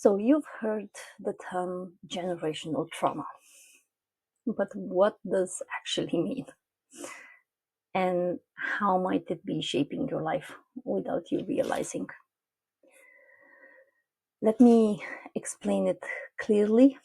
So you've heard the term generational trauma, but what does actually mean? And how might it be shaping your life without you realizing? Let me explain it clearly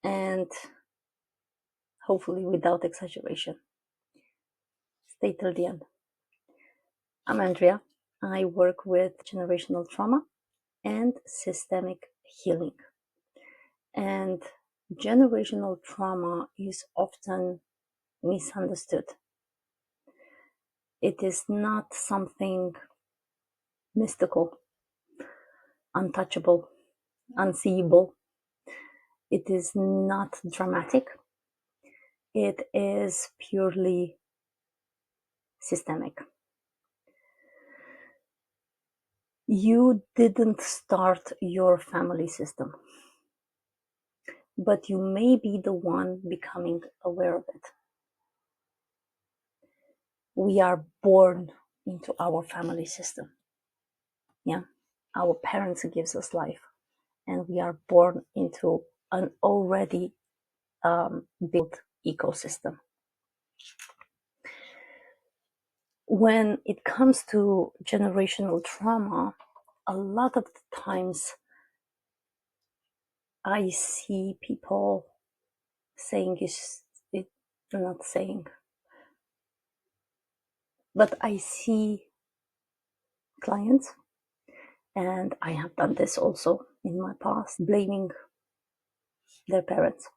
and hopefully without exaggeration. Stay till the end. I'm Andrea. I work with generational trauma and systemic healing. And generational trauma is often misunderstood. It is not something mystical, untouchable, unseeable. It is not dramatic. It is purely systemic. You didn't start your family system, but you may be the one becoming aware of it. We are born into our family system. Yeah, our parents gives us life, and we are born into an already built ecosystem. When it comes to generational trauma, a lot of the times I see people saying not saying, but I see clients, and I have done this also in my past, blaming their parents.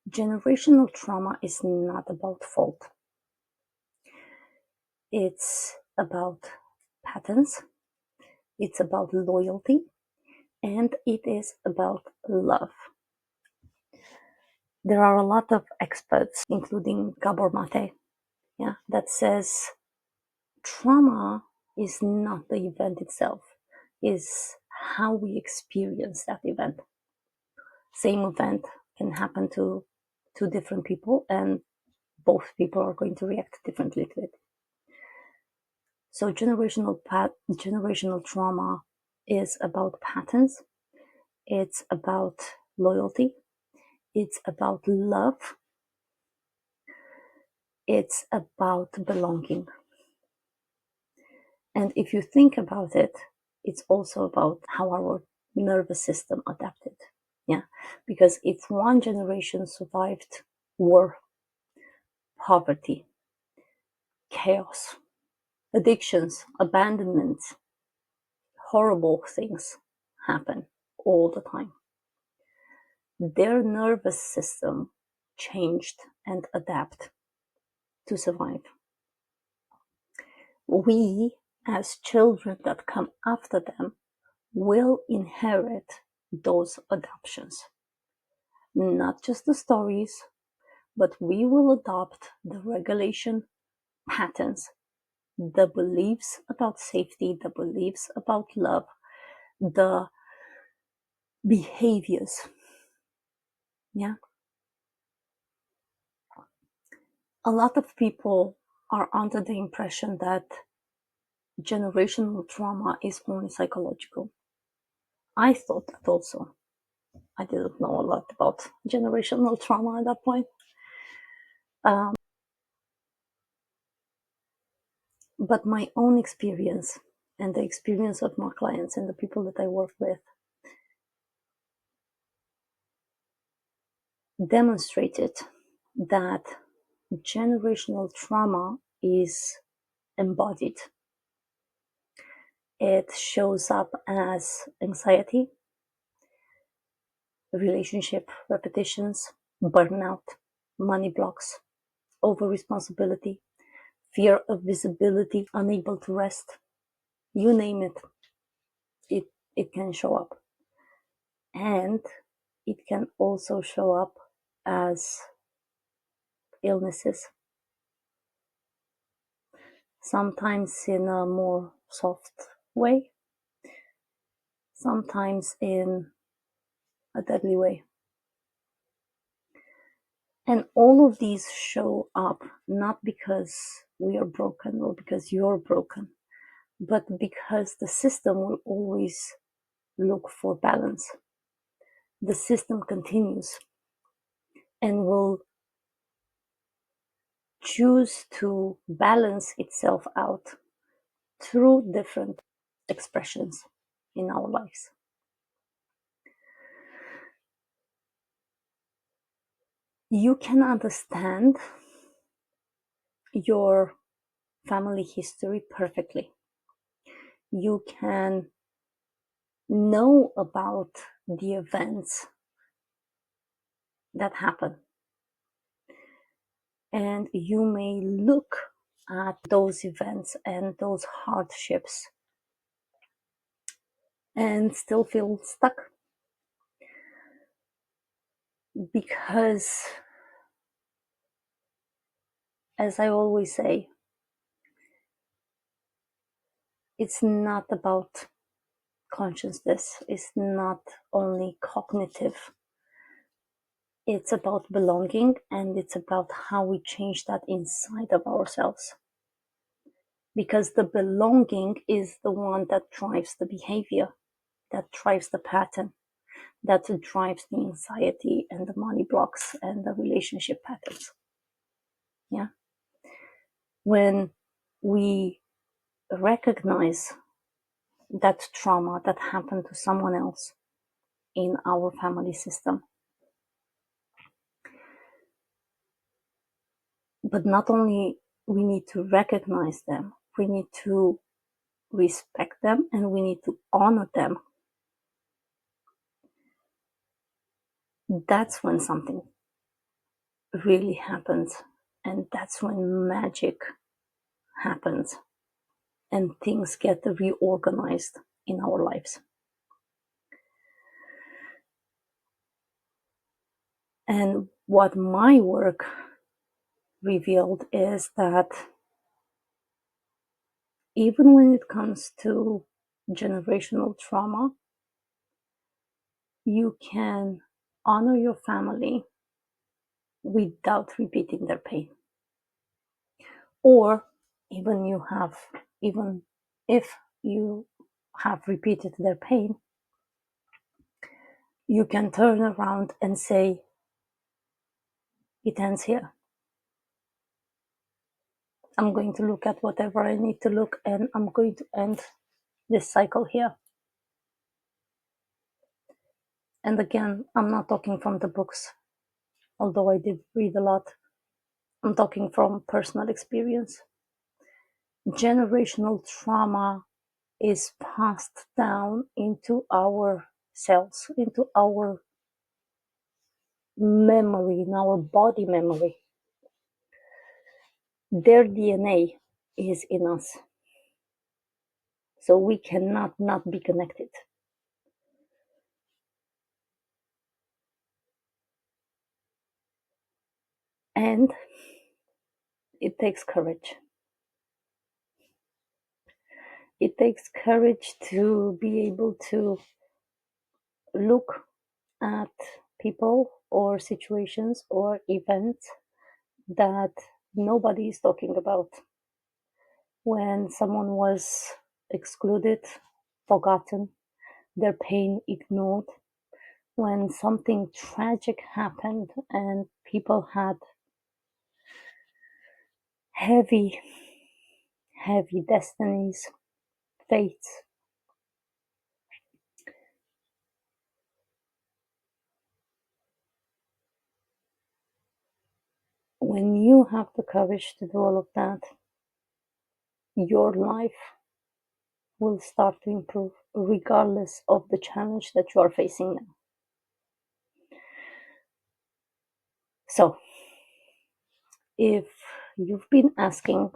Generational trauma is not about fault. It's about patterns, it's about loyalty, and it is about love. There are a lot of experts, including Gabor Mate, that says trauma is not the event itself, is how we experience that event. Same event can happen to two different people, and both people are going to react differently to it. So generational trauma is about patterns, it's about loyalty, it's about love, it's about belonging. And if you think about it, it's also about how our nervous system adapted. Yeah, because if one generation survived war, poverty, chaos, addictions, abandonment, horrible things happen all the time. Their nervous system changed and adapted to survive. We, as children that come after them, will inherit those adoptions. Not just the stories, but we will adopt the regulation patterns, the beliefs about safety, the beliefs about love, the behaviors. Yeah. A lot of people are under the impression that generational trauma is only psychological. I thought that also. I didn't know a lot about generational trauma at that point. But my own experience and the experience of my clients and the people that I work with demonstrated that generational trauma is embodied. It shows up as anxiety, relationship repetitions, burnout, money blocks, over responsibility, fear of visibility, unable to rest. You name it, it can show up. And it can also show up as illnesses, sometimes in a more soft way, sometimes in a deadly way. And all of these show up not because we are broken or because you're broken, but because the system will always look for balance. The system continues and will choose to balance itself out through different expressions in our lives. You can understand your family history perfectly. You can know about the events that happen, and you may look at those events and those hardships and still feel stuck, because, as I always say, it's not about consciousness, it's not only cognitive, it's about belonging, and it's about how we change that inside of ourselves. Because the belonging is the one that drives the behavior, that drives the pattern, that drives the anxiety and the money blocks and the relationship patterns. Yeah. When we recognize that trauma that happened to someone else in our family system, but not only we need to recognize them, we need to respect them and we need to honor them. That's when something really happens, and that's when magic happens and things get reorganized in our lives. And what my work revealed is that even when it comes to generational trauma, you can honor your family without repeating their pain. Or even if you have repeated their pain, you can turn around and say, it ends here. I'm going to look at whatever I need to look, and I'm going to end this cycle here. And again, I'm not talking from the books, although I did read a lot. I'm talking from personal experience. Generational trauma is passed down into our cells, into our memory, in our body memory. Their DNA is in us. So we cannot not be connected. And it takes courage. It takes courage to be able to look at people or situations or events that nobody is talking about. When someone was excluded, forgotten, their pain ignored, when something tragic happened and people had heavy destinies, fates. When you have the courage to do all of that, your life will start to improve regardless of the challenge that you are facing now. So, if you've been asking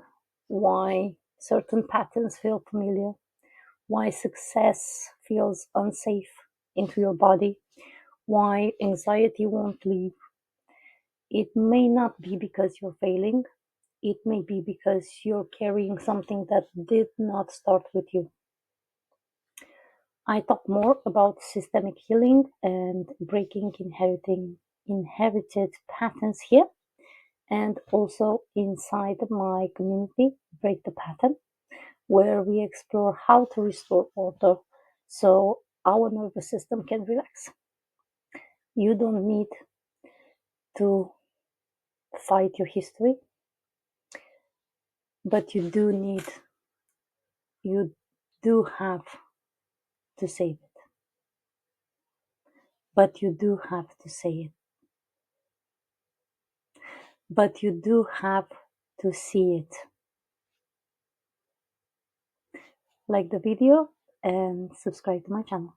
why certain patterns feel familiar, why success feels unsafe into your body, why anxiety won't leave, it may not be because you're failing. It may be because you're carrying something that did not start with you. I talk more about systemic healing and breaking inherited patterns here, and also inside my community, Break the Pattern, where we explore how to restore order so our nervous system can relax. You don't need to fight your history, but you do have to save it. But you do have to say it. But you do have to see it. Like the video and subscribe to my channel.